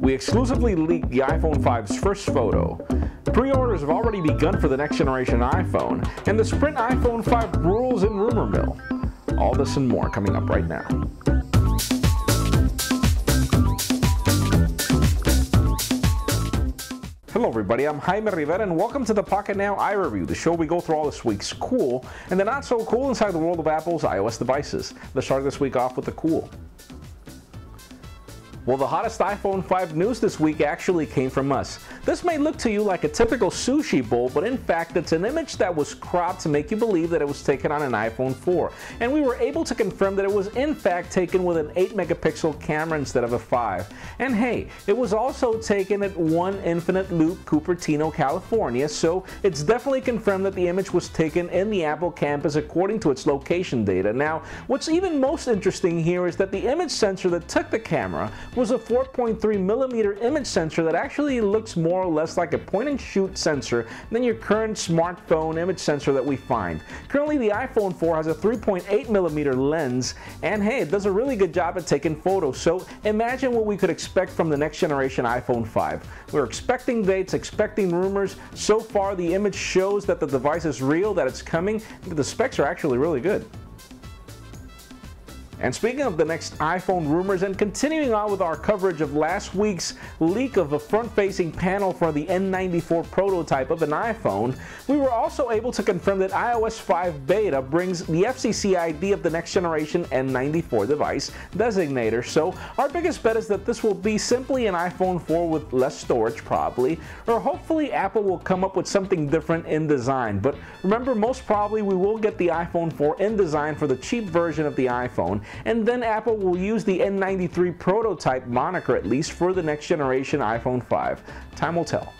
We exclusively leaked the iPhone 5's first photo. Pre-orders have already begun for the next generation iPhone, and the Sprint iPhone 5 rules in rumor mill. All this and more coming up right now. Hello everybody, I'm Jaime Rivera and welcome to the Pocketnow iReview, the show we go through all this week's cool and the not so cool inside the world of Apple's iOS devices. Let's start this week off with the cool. Well, the hottest iPhone 5 news this week actually came from us. This may look to you like a typical sushi bowl, but in fact it's an image that was cropped to make you believe that it was taken on an iPhone 4. And we were able to confirm that it was in fact taken with an 8-megapixel camera instead of a 5. And hey, it was also taken at 1 Infinite Loop, Cupertino, California, so it's definitely confirmed that the image was taken in the Apple campus according to its location data. Now, what's even most interesting here is that the image sensor that took the camera was a 4.3mm image sensor that actually looks more or less like a point-and-shoot sensor than your current smartphone image sensor that we find. Currently, the iPhone 4 has a 3.8mm lens, and hey, it does a really good job at taking photos, so imagine what we could expect from the next generation iPhone 5. We're expecting dates, expecting rumors. So far, the image shows that the device is real, that it's coming, and the specs are actually really good. And speaking of the next iPhone rumors and continuing on with our coverage of last week's leak of a front-facing panel for the N94 prototype of an iPhone, we were also able to confirm that iOS 5 beta brings the FCC ID of the next generation N94 device designator. So our biggest bet is that this will be simply an iPhone 4 with less storage probably, or hopefully Apple will come up with something different in design. But remember, most probably we will get the iPhone 4 in design for the cheap version of the iPhone, and then Apple will use the N93 prototype moniker at least for the next generation iPhone 5. Time will tell.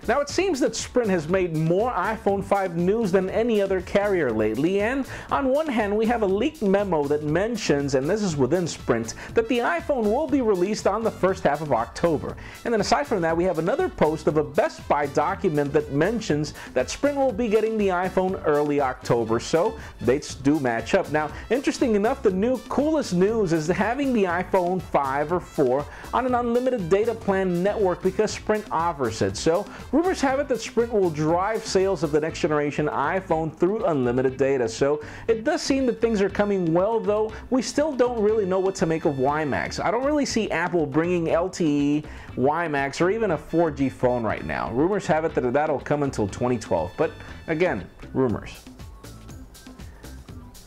Now, it seems that Sprint has made more iPhone 5 news than any other carrier lately, and on one hand we have a leaked memo that mentions, and this is within Sprint, that the iPhone will be released on the first half of October. And then aside from that, we have another post of a Best Buy document that mentions that Sprint will be getting the iPhone early October, so dates do match up. Now, interesting enough, the coolest news is having the iPhone 5 or 4 on an unlimited data plan network because Sprint offers it. So rumors have it that Sprint will drive sales of the next generation iPhone through unlimited data. So it does seem that things are coming well, though we still don't really know what to make of WiMAX. I don't really see Apple bringing LTE, WiMAX, or even a 4G phone right now. Rumors have it that that'll come until 2012, but again, rumors.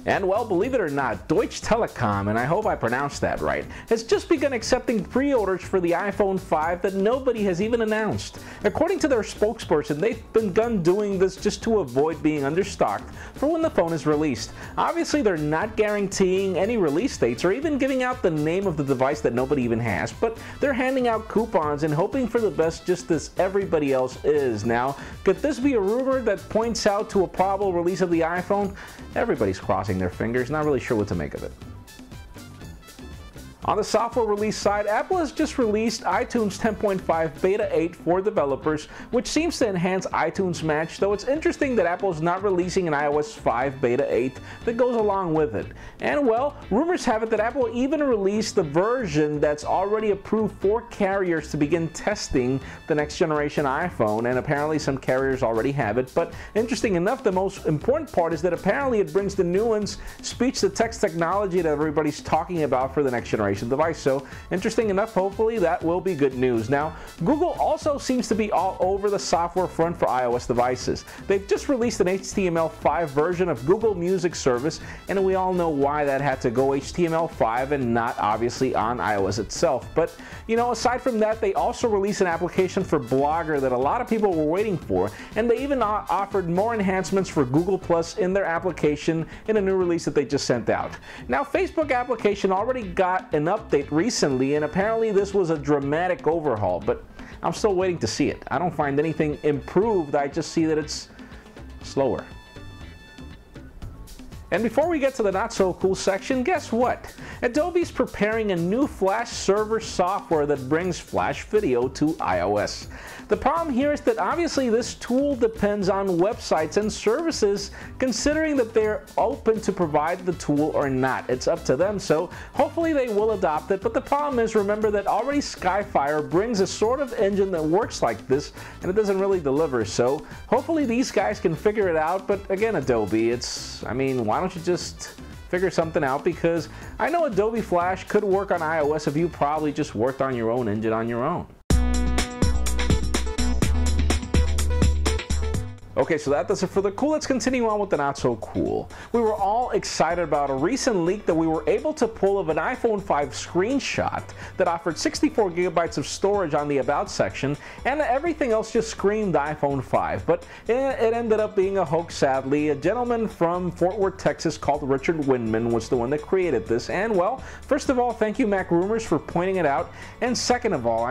And well, believe it or not, Deutsche Telekom, and I hope I pronounced that right, has just begun accepting pre-orders for the iPhone 5 that nobody has even announced. According to their spokesperson, they've begun doing this just to avoid being understocked for when the phone is released. Obviously, they're not guaranteeing any release dates or even giving out the name of the device that nobody even has, but they're handing out coupons and hoping for the best just as everybody else is. Now, could this be a rumor that points out to a probable release of the iPhone? Everybody's crossing their fingers, not really sure what to make of it. On the software release side, Apple has just released iTunes 10.5 Beta 8 for developers, which seems to enhance iTunes Match, though it's interesting that Apple is not releasing an iOS 5 Beta 8 that goes along with it. And well, rumors have it that Apple even released the version that's already approved for carriers to begin testing the next generation iPhone, and apparently some carriers already have it. But interesting enough, the most important part is that apparently it brings the nuanced speech-to-text technology that everybody's talking about for the next generation device. So interesting enough, hopefully that will be good news. Now, Google also seems to be all over the software front for iOS devices. They've just released an HTML5 version of Google Music service, and we all know why that had to go HTML5 and not obviously on iOS itself. But you know, aside from that, they also released an application for Blogger that a lot of people were waiting for, and they even offered more enhancements for Google Plus in their application in a new release that they just sent out. Now, Facebook application already got an update recently, and apparently this was a dramatic overhaul, but I'm still waiting to see it. I don't find anything improved, I just see that it's slower. And before we get to the not so cool section, guess what? Adobe's preparing a new Flash server software that brings Flash video to iOS. The problem here is that obviously this tool depends on websites and services, considering that they're open to provide the tool or not. It's up to them, so hopefully they will adopt it. But the problem is, remember that already Skyfire brings a sort of engine that works like this, and it doesn't really deliver. So hopefully these guys can figure it out. But again, Adobe, why don't you just figure something out? Because I know Adobe Flash could work on iOS if you probably just worked on your own engine on your own. Okay, so that does it for the cool. Let's continue on with the not so cool. We were all excited about a recent leak that we were able to pull of an iPhone 5 screenshot that offered 64 gigabytes of storage on the About section, and everything else just screamed iPhone 5. But it ended up being a hoax, sadly. A gentleman from Fort Worth, Texas called Richard Windman was the one that created this. And well, first of all, thank you Mac Rumors for pointing it out. And second of all,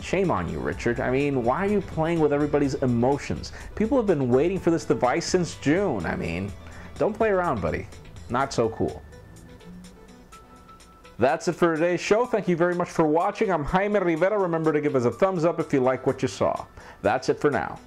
shame on you, Richard. Why are you playing with everybody's emotions? People have been waiting for this device since June. Don't play around, buddy. Not so cool. That's it for today's show. Thank you very much for watching. I'm Jaime Rivera. Remember to give us a thumbs up if you like what you saw. That's it for now.